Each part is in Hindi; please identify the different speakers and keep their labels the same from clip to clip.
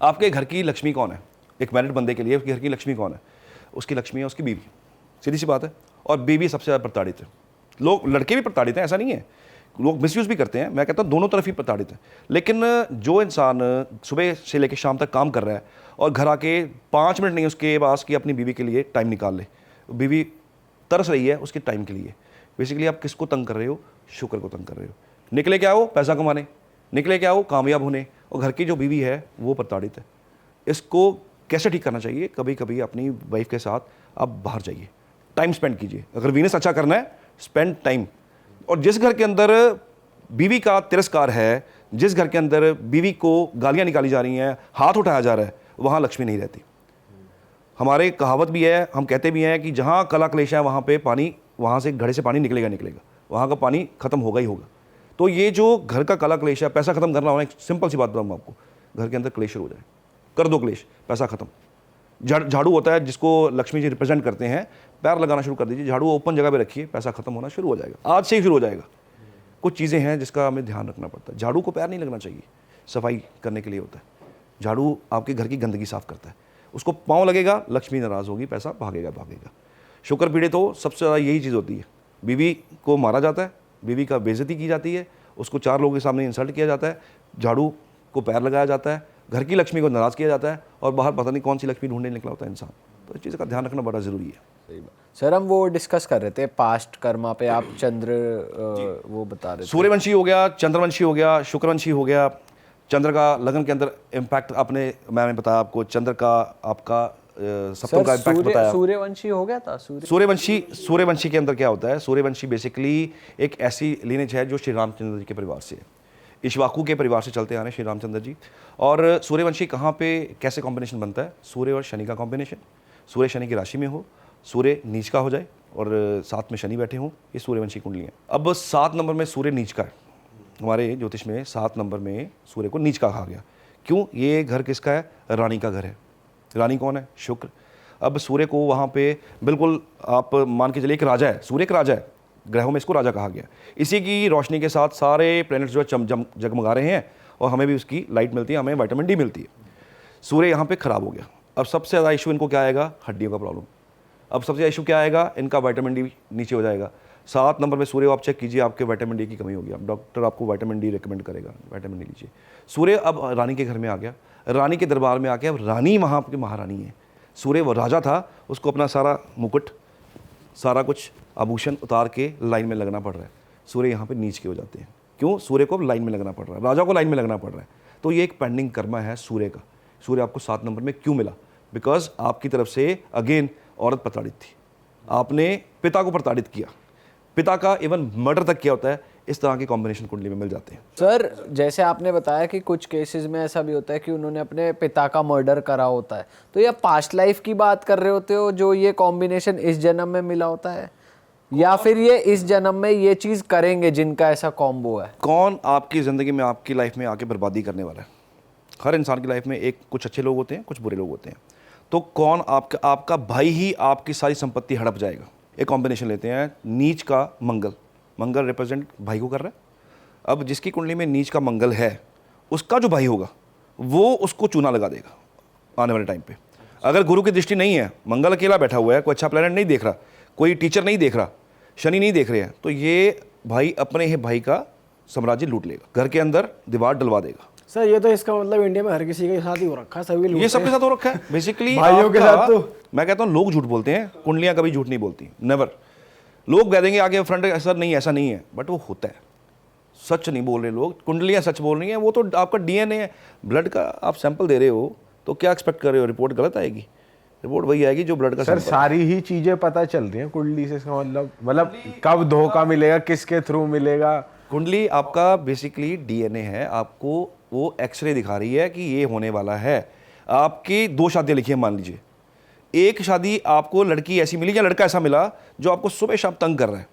Speaker 1: आपके घर की लक्ष्मी कौन है? एक मैरिड बंदे के लिए उसके घर की लक्ष्मी कौन है? उसकी लक्ष्मी है उसकी बीवी, सीधी सी बात है। और बीवी सबसे ज़्यादा प्रताड़ित है। लोग, लड़के भी प्रताड़ित हैं, ऐसा नहीं है, लोग मिसयूज़ भी करते हैं। मैं कहता हूँ दोनों तरफ ही प्रताड़ित है। लेकिन जो इंसान सुबह से लेकर शाम तक काम कर रहा है और घर आके 5 मिनट नहीं उसके पास कि अपनी बीवी के लिए टाइम निकाल ले, बीवी तरस रही है उसके टाइम के लिए, बेसिकली आप किसको तंग कर रहे हो? शुक्र को तंग कर रहे हो। निकले क्या हो? पैसा कमाने, निकले क्या हो? कामयाब होने, और घर की जो बीवी है वो प्रताड़ित है। इसको कैसे ठीक करना चाहिए? कभी कभी अपनी वाइफ के साथ आप बाहर जाइए, टाइम स्पेंड कीजिए। अगर बिजनेस अच्छा करना है, स्पेंड टाइम। और जिस घर के अंदर बीवी का तिरस्कार है, जिस घर के अंदर बीवी को गालियां निकाली जा रही हैं, हाथ उठाया जा रहा है, वहाँ लक्ष्मी नहीं रहती। हमारे कहावत भी है, हम कहते भी हैं कि जहाँ कला क्लेश है वहाँ पे पानी, वहाँ से घड़े से पानी निकलेगा निकलेगा, वहाँ का पानी खत्म होगा ही होगा। तो ये जो घर का कला क्लेश है, पैसा खत्म करना होना, एक सिंपल सी बात बताऊँ आपको, घर के अंदर क्लेश शुरू हो जाए, कर दो क्लेश, पैसा खत्म। झाड़ू होता है जिसको लक्ष्मी जी रिप्रेजेंट करते हैं, पैर लगाना शुरू कर दीजिए, झाड़ू ओपन जगह पे रखिए, पैसा खत्म होना शुरू हो जाएगा, आज से ही शुरू हो जाएगा। कुछ चीज़ें हैं जिसका हमें ध्यान रखना पड़ता है। झाड़ू को पैर नहीं लगना चाहिए, सफाई करने के लिए होता है। झाड़ू आपके घर की गंदगी साफ करता है, उसको पाँव लगेगा, लक्ष्मी नाराज़ होगी, पैसा भागेगा भागेगा। शुक्र पीड़ित हो, सबसे ज़्यादा यही चीज़ होती है, बीवी को मारा जाता है, बीवी का बेइज्जती की जाती है, उसको 4 लोगों के सामने इंसल्ट किया जाता है, झाड़ू को पैर लगाया जाता है, घर की लक्ष्मी को नाराज़ किया जाता है, और बाहर पता नहीं कौन सी लक्ष्मी ढूंढने निकला होता है इंसान। तो इस चीज़ का ध्यान रखना बड़ा ज़रूरी है।
Speaker 2: सर हम वो डिस्कस कर रहे थे पास्ट कर्मा पे, आप चंद्र वो बता रहे थे।
Speaker 1: सूर्यवंशी हो गया, चंद्रवंशी हो गया, शुक्रवंशी हो गया। चंद्र का लगन के अंदर इम्पैक्ट आपने, मैंने बताया आपको, चंद्र का आपका सप्तम का इम्पैक्ट बताया।
Speaker 2: सूर्यवंशी हो गया था।
Speaker 1: सूर्यवंशी के अंदर क्या होता है? सूर्यवंशी बेसिकली एक ऐसी लीनेज है जो श्री रामचंद्र जी के परिवार से है, इक्ष्वाकु के परिवार से चलते आ रहे हैं श्री रामचंद्र जी। और सूर्यवंशी कहाँ पे कैसे कॉम्बिनेशन बनता है? सूर्य और शनि का कॉम्बिनेशन, सूर्य शनि की राशि में हो, सूर्य नीच का हो जाए और साथ में शनि बैठे हों, ये सूर्यवंशी कुंडली है। अब 7 नंबर में सूर्य नीच का है, हमारे ज्योतिष में 7 नंबर में सूर्य को नीच का कहा गया। क्यों? ये घर किसका है? रानी का घर है। रानी कौन है? शुक्र। अब सूर्य को वहाँ पे बिल्कुल आप मान के चलिए एक राजा है, सूर्य एक राजा है, ग्रहों में इसको राजा कहा गया। इसी की रोशनी के साथ सारे प्लैनेट्स जो है जगमगा रहे हैं, और हमें भी उसकी लाइट मिलती है, हमें विटामिन डी मिलती है। सूर्य यहाँ पे खराब हो गया। अब सबसे ज़्यादा इशू इनको क्या आएगा? हड्डियों का प्रॉब्लम। अब सबसे ज़्यादा इशू क्या आएगा? इनका विटामिन डी नीचे हो जाएगा। 7 नंबर में सूर्य आप चेक कीजिए, आपके विटामिन डी की कमी होगी, अब डॉक्टर आपको विटामिन डी रिकमेंड करेगा, विटामिन डी लीजिए। सूर्य अब रानी के घर में आ गया, रानी के दरबार में आके, अब रानी वहाँ की महारानी है। सूर्य वो राजा था, उसको अपना सारा मुकुट, सारा कुछ आभूषण उतार के लाइन में लगना पड़ रहा है। सूर्य यहाँ पे नीच के हो जाते हैं। क्यों? सूर्य को लाइन में लगना पड़ रहा है, राजा को लाइन में लगना पड़ रहा है। तो ये एक पेंडिंग कर्मा है सूर्य का। सूर्य आपको 7 नंबर में क्यों मिला? बिकॉज आपकी तरफ से अगेन औरत प्रताड़ित थी, आपने पिता को प्रताड़ित किया, पिता का इवन मर्डर तक किया होता है। इस तरह के कॉम्बिनेशन कुंडली में मिल जाते हैं।
Speaker 2: सर जैसे आपने बताया कि कुछ केसेस में ऐसा भी होता है कि उन्होंने अपने पिता का मर्डर करा होता है, तो ये पास्ट लाइफ की बात कर रहे होते हो जो ये कॉम्बिनेशन इस जन्म में मिला होता है, या फिर ये इस जन्म में ये चीज करेंगे जिनका ऐसा कॉम्बो है?
Speaker 1: कौन आपकी ज़िंदगी में, आपकी लाइफ में आके बर्बादी करने वाला है? हर इंसान की लाइफ में एक कुछ अच्छे लोग होते हैं, कुछ बुरे लोग होते हैं। तो कौन आपका भाई ही आपकी सारी संपत्ति हड़प जाएगा। एक कॉम्बिनेशन लेते हैं, नीच का मंगल, मंगल रिप्रेजेंट भाई को कर रहा है। अब जिसकी कुंडली में नीच का मंगल है, उसका जो भाई होगा वो उसको चूना लगा देगा आने वाले टाइम पे। अगर गुरु की दृष्टि नहीं है, मंगल अकेला बैठा हुआ है, कोई अच्छा प्लैनेट नहीं देख रहा, कोई टीचर नहीं देख रहा, शनि नहीं देख रहे हैं, तो ये भाई अपने ही भाई का साम्राज्य लूट लेगा, घर के अंदर दीवार डलवा देगा।
Speaker 3: सर ये तो इसका मतलब इंडिया में हर किसी के साथ ही हो रखा है, सभी लोग
Speaker 1: ये सबके साथ हो रखा है बेसिकली।
Speaker 3: भाइयों के साथ तो
Speaker 1: मैं कहता हूँ लोग झूठ बोलते हैं, कुंडलियां कभी झूठ नहीं बोलती, नेवर। लोग कह देंगे आगे फ्रंट, ऐसा नहीं है, बट वो होता है। सच नहीं बोल रहे लोग, कुंडलियां सच बोल रही हैं। वो तो आपका डीएनए है, ब्लड का आप सैंपल दे रहे हो, तो क्या एक्सपेक्ट कर रहे हो? रिपोर्ट गलत आएगी? रिपोर्ट वही आएगी जो ब्लड का
Speaker 4: सर सारी ही चीजें पता चल रही हैं कुंडली से, इसका मतलब कब धोखा मिलेगा, किसके थ्रू मिलेगा।
Speaker 1: कुंडली आपका बेसिकली डीएनए है, आपको वो एक्सरे दिखा रही है कि ये होने वाला है। आपकी 2 शादियां लिखी हैं, मान लीजिए एक शादी आपको लड़की ऐसी मिली या लड़का ऐसा मिला जो आपको सुबह शाम तंग कर रहा है,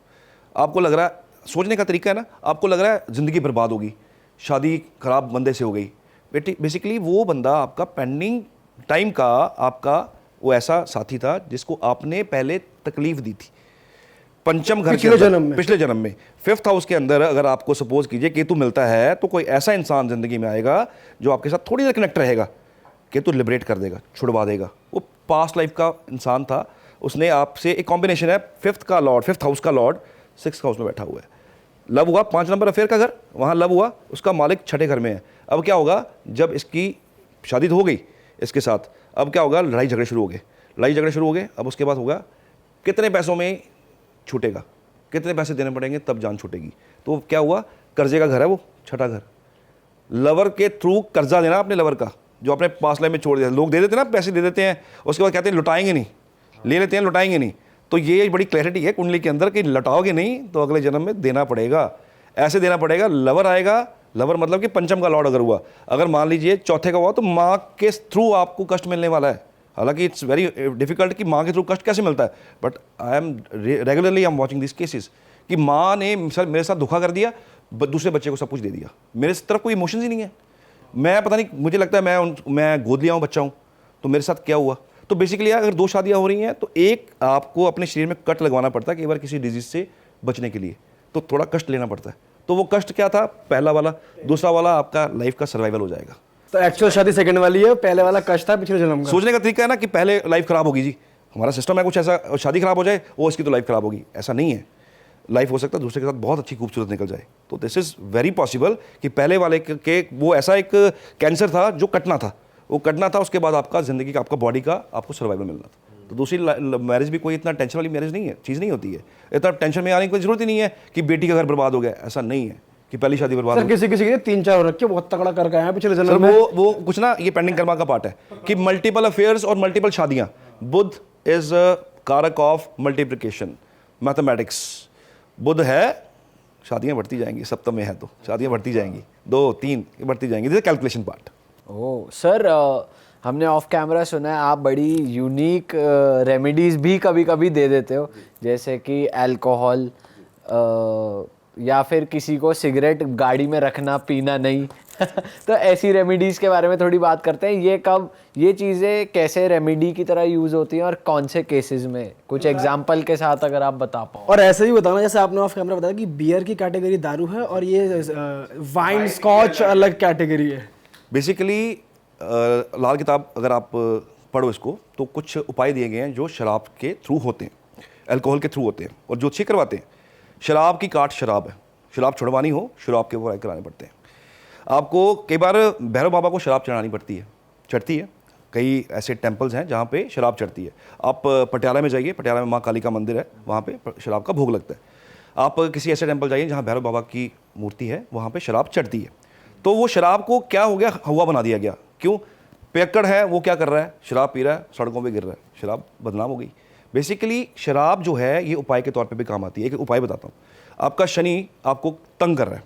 Speaker 1: आपको लग रहा है, सोचने का तरीका है ना, आपको लग रहा है ज़िंदगी बर्बाद होगी, शादी खराब बंदे से हो गई। बेसिकली वो बंदा आपका पेंडिंग टाइम का, आपका वो ऐसा साथी था जिसको आपने पहले तकलीफ दी थी। पंचम घर
Speaker 3: पिछले जन्म में,
Speaker 1: पिछले जन्म में 5th हाउस के अंदर अगर आपको सपोज कीजिए केतु मिलता है, तो कोई ऐसा इंसान जिंदगी में आएगा जो आपके साथ थोड़ी देर कनेक्ट रहेगा, कि तू लिबरेट कर देगा, छुड़वा देगा। वो पास्ट लाइफ का इंसान था, उसने आपसे एक कॉम्बिनेशन है, फिफ्थ हाउस का लॉर्ड 6th हाउस में बैठा हुआ है। लव हुआ 5 नंबर अफेयर का घर, वहाँ लव हुआ, उसका मालिक 6ठे घर में है। अब क्या होगा, जब इसकी शादी तो हो गई इसके साथ, अब क्या होगा, लड़ाई झगड़े शुरू हो गए। अब उसके बाद होगा कितने पैसों में छूटेगा, कितने पैसे देने पड़ेंगे तब जान छूटेगी। तो क्या हुआ, कर्जे का घर है वो, 6ठा घर। लवर के थ्रू कर्जा देना अपने लवर का, जो अपने पास लाइफ में छोड़ दिया। लोग दे देते ना, पैसे दे देते हैं, उसके बाद कहते हैं लुटाएंगे नहीं, ले लेते हैं लुटाएंगे नहीं। तो ये बड़ी क्लैरिटी है कुंडली के अंदर कि लौटाओगे नहीं तो अगले जन्म में देना पड़ेगा, ऐसे देना पड़ेगा। लवर आएगा, लवर मतलब कि पंचम का लॉर्ड अगर हुआ, अगर मान लीजिए चौथे का हुआ, तो माँ के थ्रू आपको कष्ट मिलने वाला है। हालांकि इट्स वेरी डिफिकल्ट कि माँ के थ्रू कष्ट कैसे मिलता है, but I am regularly I am watching this cases कि माँ ने मेरे साथ धोखा कर दिया, दूसरे बच्चे को सब कुछ दे दिया, मेरे तरफ कोई इमोशंस ही नहीं है। मैं पता नहीं, मुझे लगता है मैं गोद लिया हूँ बच्चा हूँ, तो मेरे साथ क्या हुआ। तो बेसिकली अगर 2 शादियाँ हो रही हैं तो एक आपको अपने शरीर में कट लगवाना पड़ता है कई बार किसी डिजीज से बचने के लिए, तो थोड़ा कष्ट लेना पड़ता है। तो वो कष्ट क्या था, पहला वाला। दूसरा वाला आपका लाइफ का सर्वाइवल हो जाएगा।
Speaker 3: तो एक्चुअल शादी सेकंड वाली है, पहले वाला कष्ट था पिछले जन्म का।
Speaker 1: सोचने का तरीका है ना कि पहले लाइफ खराब होगी जी, हमारा सिस्टम है कुछ ऐसा, शादी खराब हो जाए वो इसकी तो लाइफ खराब होगी, ऐसा नहीं है। लाइफ हो सकता है दूसरे के साथ बहुत अच्छी खूबसूरत निकल जाए। तो दिस इज़ वेरी पॉसिबल कि पहले वाले के वो ऐसा एक कैंसर था जो कटना था, वो कटना था, उसके बाद आपका ज़िंदगी का, आपका बॉडी का आपको सर्वाइवल मिलना था। तो दूसरी मैरिज भी कोई इतना टेंशन वाली मैरिज नहीं है, चीज़ नहीं होती है। इतना टेंशन में आने की कोई ज़रूरत ही नहीं है कि बेटी का घर बर्बाद हो गया, ऐसा नहीं है कि पहली शादी बर्बाद हो
Speaker 3: सर किसी किसी के 3-4 हो रखे, बहुत तगड़ा कर गए हैं पिछले
Speaker 1: सर।
Speaker 3: जन्म में।
Speaker 1: वो कुछ ना, ये पेंडिंग कर्मा का पार्ट है कि मल्टीपल अफेयर्स और मल्टीपल शादियां। बुध इज कारक ऑफ मल्टीप्लिकेशन, मैथमेटिक्स। बुध है, शादियां बढ़ती जाएंगी, सप्तम में है तो शादियां बढ़ती जाएंगी, 2 3 बढ़ती जाएंगी, this calculation part.
Speaker 2: Oh sir, हमने ऑफ कैमरा सुना है आप बड़ी यूनिक रेमेडीज भी कभी कभी दे देते हो, जैसे कि अल्कोहल या फिर किसी को सिगरेट गाड़ी में रखना, पीना नहीं। तो ऐसी रेमेडीज के बारे में थोड़ी बात करते हैं। ये चीज़ें कैसे रेमेडी की तरह यूज़ होती हैं और कौन से केसेस में, कुछ एग्जांपल के साथ अगर आप बता पाओ।
Speaker 3: और ऐसे ही बताना, जैसे आपने ऑफ कैमरा बताया कि बियर की कैटेगरी दारू है और ये वाइन स्कॉच अलग कैटेगरी है।
Speaker 1: बेसिकली लाल किताब अगर आप पढ़ो इसको, तो कुछ उपाय दिए गए हैं जो शराब के थ्रू होते हैं, अल्कोहल के थ्रू होते हैं, और ज्योतिषी करवाते हैं। शराब की काट शराब है, शराब छुड़वानी हो शराब के उपाय कराने पड़ते हैं। आपको कई बार भैरव बाबा को शराब चढ़ानी पड़ती है, चढ़ती है। कई ऐसे टेम्पल्स हैं जहाँ पे शराब चढ़ती है। आप पटियाला में जाइए, पटियाला में माँ काली का मंदिर है, वहाँ पे शराब का भोग लगता है। आप किसी ऐसे टेम्पल जाइए जहाँ भैरव बाबा की मूर्ति है, वहाँ पे शराब चढ़ती है। तो वो शराब को क्या हो गया, हवा बना दिया गया। क्यों? पियक्कड़ है, वो क्या कर रहा है, शराब पी रहा है, सड़कों पे गिर रहा है, शराब बदनाम हो गई। बेसिकली शराब जो है ये उपाय के तौर पे भी काम आती है। एक उपाय बताता हूँ। आपका शनि आपको तंग कर रहा है,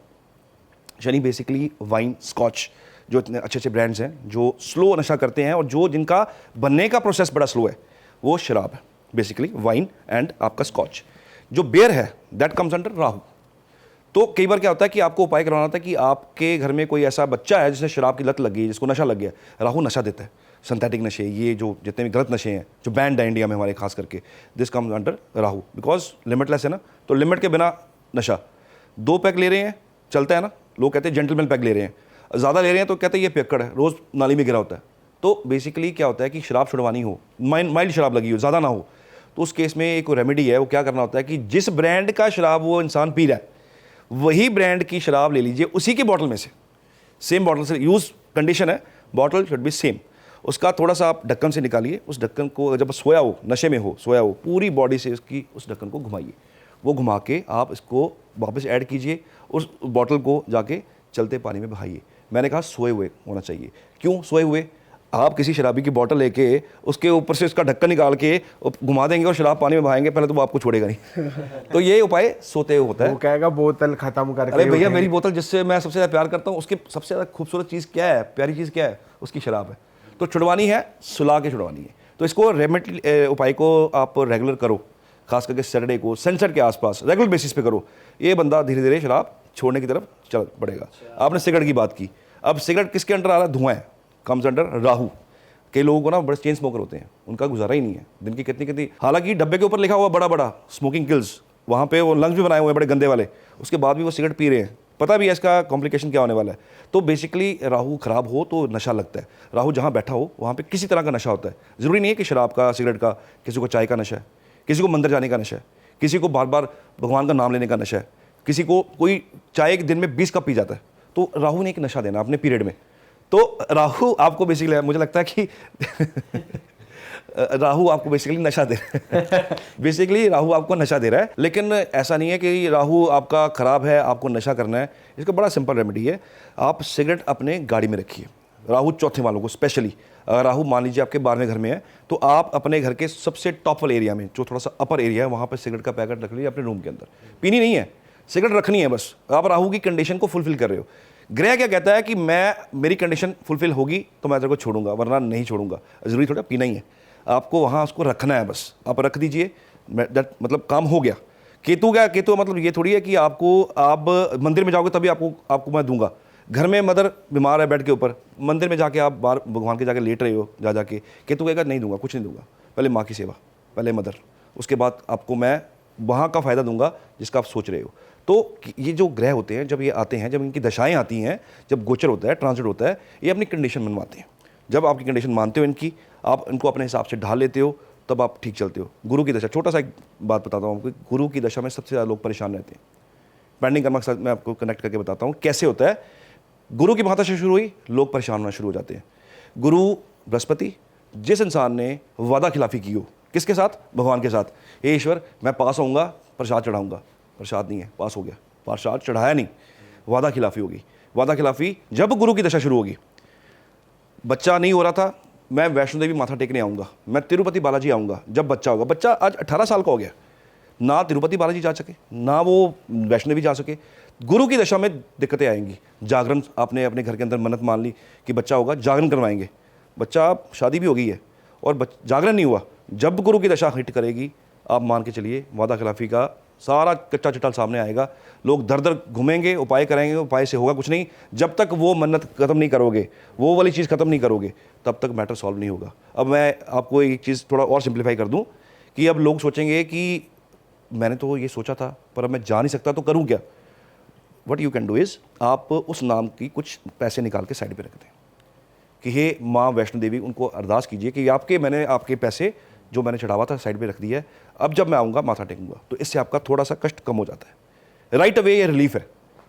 Speaker 1: शनि बेसिकली वाइन, स्कॉच, जो इतने अच्छे अच्छे ब्रांड्स हैं जो स्लो नशा करते हैं और जो जिनका बनने का प्रोसेस बड़ा स्लो है, वो शराब है बेसिकली, वाइन एंड आपका स्कॉच। जो बेयर है दैट कम्स अंडर राहु। तो कई बार क्या होता है कि आपको उपाय करवाना था कि आपके घर में कोई ऐसा बच्चा है जिसे शराब की लत लग गई, जिसको नशा लग गया। राहु नशा देता है, सिंथेटिक नशे, ये जो जितने भी गलत नशे हैं जो बैंड है इंडिया में हमारे खास करके, this comes under Rahu, because limitless है ना। तो लिमिट के बिना नशा, 2 पैक ले रहे हैं चलता है ना, लोग कहते हैं जेंटलमैन पैक ले रहे हैं, ज़्यादा ले रहे हैं तो कहते हैं ये पियक्कड़ है, रोज़ नाली में गिरा होता है। तो बेसिकली क्या होता है कि शराब छुड़वानी हो, माइल्ड शराब लगी हो, ज़्यादा ना हो, तो उस केस में एक रेमेडी है। वो क्या करना होता है कि जिस ब्रांड का शराब वो इंसान पी रहा है, वही ब्रांड की शराब ले लीजिए, उसी की बॉटल में से, सेम बॉटल से, यूज़ कंडीशन है, बॉटल शुड बी सेम। उसका थोड़ा सा आप ढक्कन से निकालिए, उस ढक्कन को जब सोया हो, नशे में हो, सोया हो, पूरी बॉडी से उसकी उस ढक्कन को घुमाइए। वो घुमा के आप इसको वापस ऐड कीजिए, उस बॉटल को जाके चलते पानी में बहाइए। मैंने कहा सोए हुए होना चाहिए। क्यों सोए हुए? आप किसी शराबी की बोतल लेके उसके ऊपर से उसका ढक्कन निकाल के घुमा देंगे और शराब पानी में बहाएंगे, पहले तो वो आपको छोड़ेगा नहीं। तो ये उपाय सोते हुए होता है।
Speaker 4: वो कहेगा बोतल खत्म करके।
Speaker 1: अरे भैया मेरी बोतल जिससे मैं सबसे ज़्यादा प्यार करता हूँ, उसकी सबसे ज़्यादा खूबसूरत चीज़ क्या है, प्यारी चीज़ क्या है, उसकी शराब है। तो छुड़वानी है, सुला के छुड़वानी है। तो इसको रेमेडी उपाय को आप रेगुलर करो, खास करके सैटरडे को सनसेट के आसपास रेगुलर बेसिस पे करो। ये बंदा धीरे धीरे शराब छोड़ने की तरफ चल पड़ेगा। आपने सिगरेट की बात की, अब सिगरेट किसके अंडर आ रहा है? धुआं है, कम्स अंडर राहु। कई लोगों को ना बड़े चेन स्मोकर होते हैं, उनका गुजारा ही नहीं है, दिन की कितनी कितनी, हालांकि डब्बे के ऊपर लिखा हुआ बड़ा बड़ा स्मोकिंग किल्स, वहाँ पे वो लंग्स भी बनाए हुए हैं बड़े गंदे वाले, उसके बाद भी वो सिगरेट पी रहे हैं। पता भी है इसका कॉम्प्लिकेशन क्या होने वाला है। तो बेसिकली राहु खराब हो तो नशा लगता है। राहु जहाँ बैठा हो वहाँ पे किसी तरह का नशा होता है। ज़रूरी नहीं है कि शराब का, सिगरेट का, किसी को चाय का नशा है, किसी को मंदिर जाने का नशा है, किसी को बार बार भगवान का नाम लेने का नशा है, किसी को कोई चाय एक दिन में 20 कप पी जाता है। तो राहु ने एक नशा देना अपने पीरियड में। तो राहु आपको बेसिकली, मुझे लगता है कि राहु आपको बेसिकली नशा दे रहा है। बेसिकली राहु आपको नशा दे रहा है, लेकिन ऐसा नहीं है कि राहु आपका खराब है, आपको नशा करना है। इसका बड़ा सिंपल रेमेडी है, आप सिगरेट अपने गाड़ी में रखिए। राहु चौथे वालों को स्पेशली, अगर राहु मान लीजिए आपके 12वें घर में है, तो आप अपने घर के सबसे टॉप वाले एरिया में, जो थोड़ा सा अपर एरिया है, वहाँ पर सिगरेट का पैकेट रख लीजिए अपने रूम के अंदर। पीनी नहीं है, सिगरेट रखनी है बस। आप राहु की कंडीशन को फुलफिल कर रहे हो। ग्रह क्या कहता है कि मेरी कंडीशन फुलफिल होगी तो मैं तेरे को छोड़ूंगा, वरना नहीं छोड़ूंगा। जरूरी थोड़ा पीना ही है, आपको वहाँ उसको रखना है बस। आप रख दीजिए, मतलब काम हो गया। केतु क्या, केतु मतलब ये थोड़ी है कि आप मंदिर में जाओगे तभी आपको मैं दूंगा। घर में मदर बीमार है बेड के ऊपर, मंदिर में जाके आप बाहर भगवान के जाके लेट रहे हो जाके, केतु कहेगा नहीं दूंगा, कुछ नहीं दूंगा। पहले माँ की सेवा, पहले मदर, उसके बाद आपको मैं वहाँ का फ़ायदा दूंगा जिसका आप सोच रहे हो। तो ये जो ग्रह होते हैं, जब ये आते हैं, जब इनकी दशाएं आती हैं, जब गोचर होता है, ट्रांजिट होता है, ये अपनी कंडीशन बनवाते हैं। जब आपकी कंडीशन मानते हो इनकी, आप इनको अपने हिसाब से ढाल लेते हो, तब आप ठीक चलते हो। गुरु की दशा, छोटा सा एक बात बताता हूँ आपको, गुरु की दशा में सबसे ज़्यादा लोग परेशान रहते हैं। पेंडिंग कर्म के साथ मैं आपको कनेक्ट करके बताता हूँ कैसे होता है। गुरु की महादशा शुरू हुई, लोग परेशान होना शुरू हो जाते हैं। गुरु बृहस्पति, जिस इंसान ने वादा खिलाफी की हो, किसके साथ? भगवान के साथ। हे ईश्वर, मैं पास होऊंगा, प्रसाद चढ़ाऊंगा, प्रसाद नहीं है, पास हो गया, प्रसाद चढ़ाया नहीं, वादा खिलाफी होगी। वादा खिलाफी जब गुरु की दशा शुरू होगी, बच्चा नहीं हो रहा था, मैं वैष्णो देवी माथा टेकने आऊँगा, मैं तिरुपति बालाजी आऊँगा जब बच्चा होगा। बच्चा आज 18 साल का हो गया, ना तिरुपति बालाजी जा सके, ना वो वैष्णो देवी जा सके। गुरु की दशा में दिक्कतें आएंगी। जागरण, आपने अपने घर के अंदर मन्नत मान ली कि बच्चा होगा, जागरण करवाएंगे, बच्चा शादी भी हो गई है और जागरण नहीं हुआ। जब गुरु की दशा हिट करेगी, आप मान के चलिए वादा खिलाफी का सारा कच्चा चिट्ठा सामने आएगा। लोग दर दर घूमेंगे, उपाय कराएंगे, उपाय से होगा कुछ नहीं। जब तक वो मन्नत खत्म नहीं करोगे, वो वाली चीज़ खत्म नहीं करोगे, तब तक मैटर सॉल्व नहीं होगा। अब मैं आपको एक चीज़ थोड़ा और सिंप्लीफाई कर दूं कि अब लोग सोचेंगे कि मैंने तो ये सोचा था पर अब मैं जा नहीं सकता, तो करूं क्या? What you can do is, आप उस नाम की कुछ पैसे निकाल के साइड पे रख दें कि हे माँ वैष्णो देवी, उनको अरदास कीजिए कि मैंने आपके पैसे जो मैंने चढ़ावा था साइड पे रख दिया है, अब जब मैं आऊँगा माथा टेकूंगा। तो इससे आपका थोड़ा सा कष्ट कम हो जाता है। राइट अवे ये रिलीफ है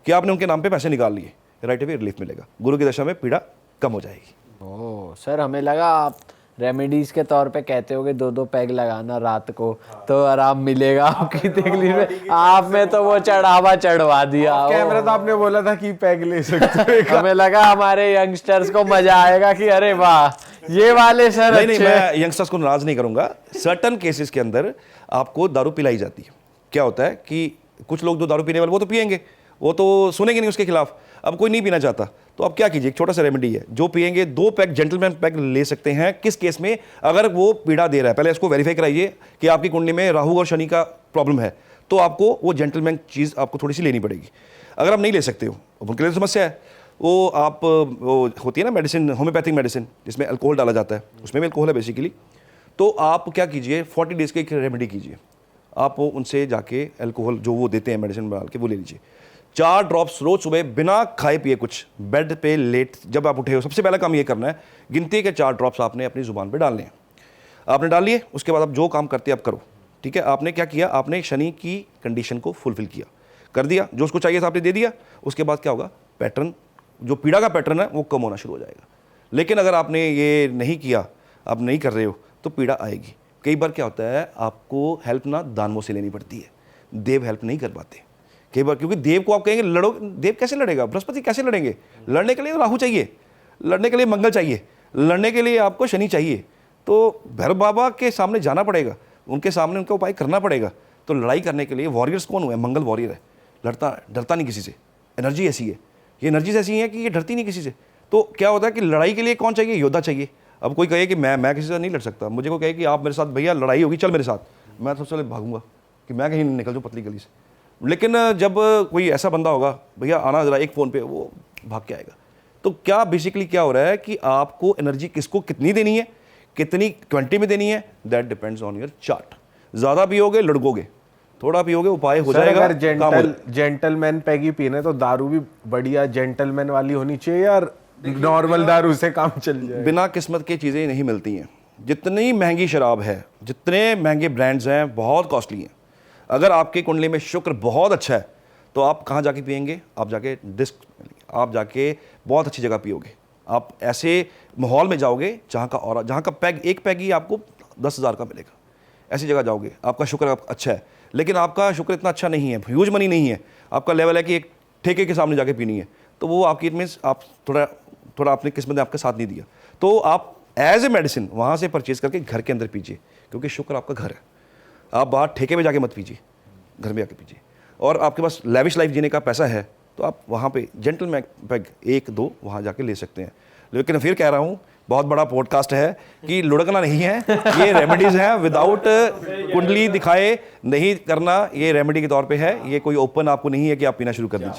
Speaker 1: कि आपने उनके नाम पे पैसे निकाल लिए, राइट अवे रिलीफ मिलेगा। गुरु की दशा में पीड़ा कम हो जाएगी।
Speaker 2: ओह सर, हमें लगा आप रेमेडीज के तौर पे कहते होगे 2-2 पैग लगाना रात को तो आराम मिलेगा आपकी तकलीफ में। आपने तो वो चढ़ावा चढ़वा दिया।
Speaker 4: कैमरा तो आपने बोला था कि पैग ले सकते हो।
Speaker 2: हमें लगा हमारे यंगस्टर्स को मजा आएगा कि अरे वाह, ये वाले सर
Speaker 1: नहीं नहीं,
Speaker 2: अच्छे।
Speaker 1: मैं यंगस्टर्स को नाराज नहीं करूंगा। सर्टन केसेस के अंदर आपको दारू पिलाई जाती है। क्या होता है कि कुछ लोग जो दारू पीने वाले वो तो पिएंगे, वो तो सुनेंगे नहीं उसके खिलाफ। अब कोई नहीं पीना चाहता, तो अब क्या कीजिए, एक छोटा सा रेमेडी है। जो पिएंगे 2 पैक जेंटलमैन पैक ले सकते हैं। किस केस में? अगर वो पीड़ा दे रहा है, पहले इसको वेरीफाई कराइए कि आपकी कुंडली में राहु और शनि का प्रॉब्लम है, तो आपको वो जेंटलमैन चीज़ आपको थोड़ी सी लेनी पड़ेगी। अगर आप नहीं ले सकते हो, उनके लिए समस्या है, वो आप वो होती है ना मेडिसिन, होम्योपैथिक मेडिसिन जिसमें अल्कोहल डाला जाता है, उसमें भी अल्कोहल है बेसिकली। तो आप क्या कीजिए, 40 डेज़ की एक रेमेडी कीजिए। आप उनसे जाके अल्कोहल जो वो देते हैं मेडिसिन बना के, वो ले लीजिए। 4 ड्रॉप्स रोज सुबह बिना खाए पिए, कुछ बेड पे लेट जब आप उठे हो, सबसे पहला काम ये करना है, गिनती के 4 ड्रॉप्स आपने अपनी जुबान पे डालने हैं। आपने डाल लिए, उसके बाद आप जो काम करते हैं आप करो, ठीक है। आपने क्या किया, आपने शनि की कंडीशन को फुलफिल किया, कर दिया, जो उसको चाहिए था आपने दे दिया। उसके बाद क्या होगा, पैटर्न, जो पीड़ा का पैटर्न है वो कम होना शुरू हो जाएगा। लेकिन अगर आपने ये नहीं किया, आप नहीं कर रहे हो, तो पीड़ा आएगी। कई बार क्या होता है, आपको हेल्प ना दानवों से लेनी पड़ती है, देव हेल्प नहीं कर पाते कई बार, क्योंकि देव को आप कहेंगे लड़ो, देव कैसे लड़ेगा, बृहस्पति कैसे लड़ेंगे? लड़ने के लिए राहु चाहिए, लड़ने के लिए मंगल चाहिए, लड़ने के लिए आपको शनि चाहिए। तो भैरव बाबा के सामने जाना पड़ेगा, उनके सामने उनका उपाय करना पड़ेगा। तो लड़ाई करने के लिए वॉरियर्स कौन हुए? मंगल वॉरियर है, डरता नहीं किसी से। एनर्जी ऐसी है, ये एनर्जीज ऐसी हैं कि ये डरती नहीं किसी से। तो क्या होता है कि लड़ाई के लिए कौन चाहिए? योद्धा चाहिए। अब कोई कहे कि मैं किसी से नहीं लड़ सकता, मुझे को कहे कि आप मेरे साथ, भैया लड़ाई होगी, चल मेरे साथ, मैं सबसे पहले भागूंगा कि मैं कहीं निकल जाऊँ पतली गली से। लेकिन जब कोई ऐसा बंदा होगा, भैया आना जरा, एक फ़ोन पे, वो भाग के आएगा। तो क्या बेसिकली क्या हो रहा है कि आपको एनर्जी किसको कितनी देनी है, कितनी क्वांटिटी में देनी है, that depends on your chart. ज़्यादा पियोगे लड़कोगे, थोड़ा पियोगे उपाय हो
Speaker 4: सर
Speaker 1: जाएगा,
Speaker 4: अगर
Speaker 1: काम हो जाएगा।
Speaker 4: जेंटलमैन पैगी पीने तो दारू भी बढ़िया जेंटलमैन वाली होनी चाहिए यार, नॉर्मल दारू से काम चल जाए।
Speaker 1: बिना किस्मत की चीज़ें नहीं मिलती हैं। जितनी महंगी शराब है, जितने महंगे ब्रांड्स हैं, बहुत कॉस्टली हैं। अगर आपकी कुंडली में शुक्र बहुत अच्छा है तो आप कहाँ जाके पियेंगे? आप जाके आप जाके बहुत अच्छी जगह पियोगे। आप ऐसे माहौल में जाओगे जहाँ का पैग, एक पैग ही आपको 10,000 का मिलेगा। ऐसी जगह जाओगे, आपका शुक्र अच्छा है, लेकिन आपका शुक्र इतना अच्छा नहीं है, ह्यूज मनी नहीं है, आपका लेवल है कि एक ठेके के सामने जाके पीनी है, तो वो आपकी मीन्स आप थोड़ा अपनी किस्मत ने आपके साथ नहीं दिया। तो आप एज ए मेडिसिन वहाँ से परचेज करके घर के अंदर पीजिए, क्योंकि शुक्र आपका घर है। आप बाहर ठेके में जाके मत पीजिए, घर में जाके पीजिए। और आपके पास लेविश लाइफ जीने का पैसा है तो आप वहाँ पे जेंटल पैग 1-2 वहाँ जाके ले सकते हैं। लेकिन फिर कह रहा हूँ, बहुत बड़ा पॉडकास्ट है कि लुढ़कना नहीं है, ये रेमेडीज़ हैं, विदाउट कुंडली दिखाए नहीं करना, ये रेमेडी के तौर पे है, ये कोई ओपन आपको नहीं है कि आप पीना शुरू कर दीजिए।